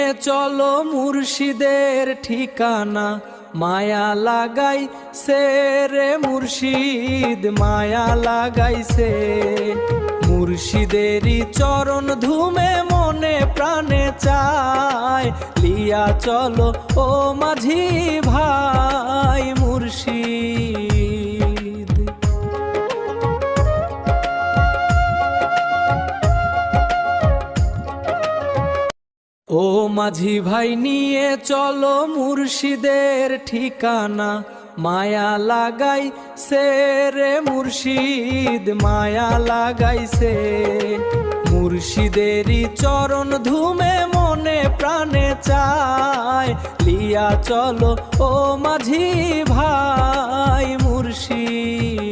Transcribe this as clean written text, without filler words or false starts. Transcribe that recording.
নিয়ে চলো মুর্শিদের ঠিকানা, মায়া লাগাইছে রে মুর্শিদ, মায়া লাগাইছে। মুর্শিদেরই চরণ ধুমে মনে প্রাণে চায়, লিয়া চলো ও মাঝি ভাই মুর্শিদ। ও মাঝি ভাই নিয়ে চলো মুর্শিদের ঠিকানা, মায়া লাগাইছে রে মুর্শিদ, মায়া লাগাইছে। মুর্শিদেরই চরণ ধুমে মনে প্রাণে চায়, লিয়া চলো ও মাঝি ভাই মুর্শিদ।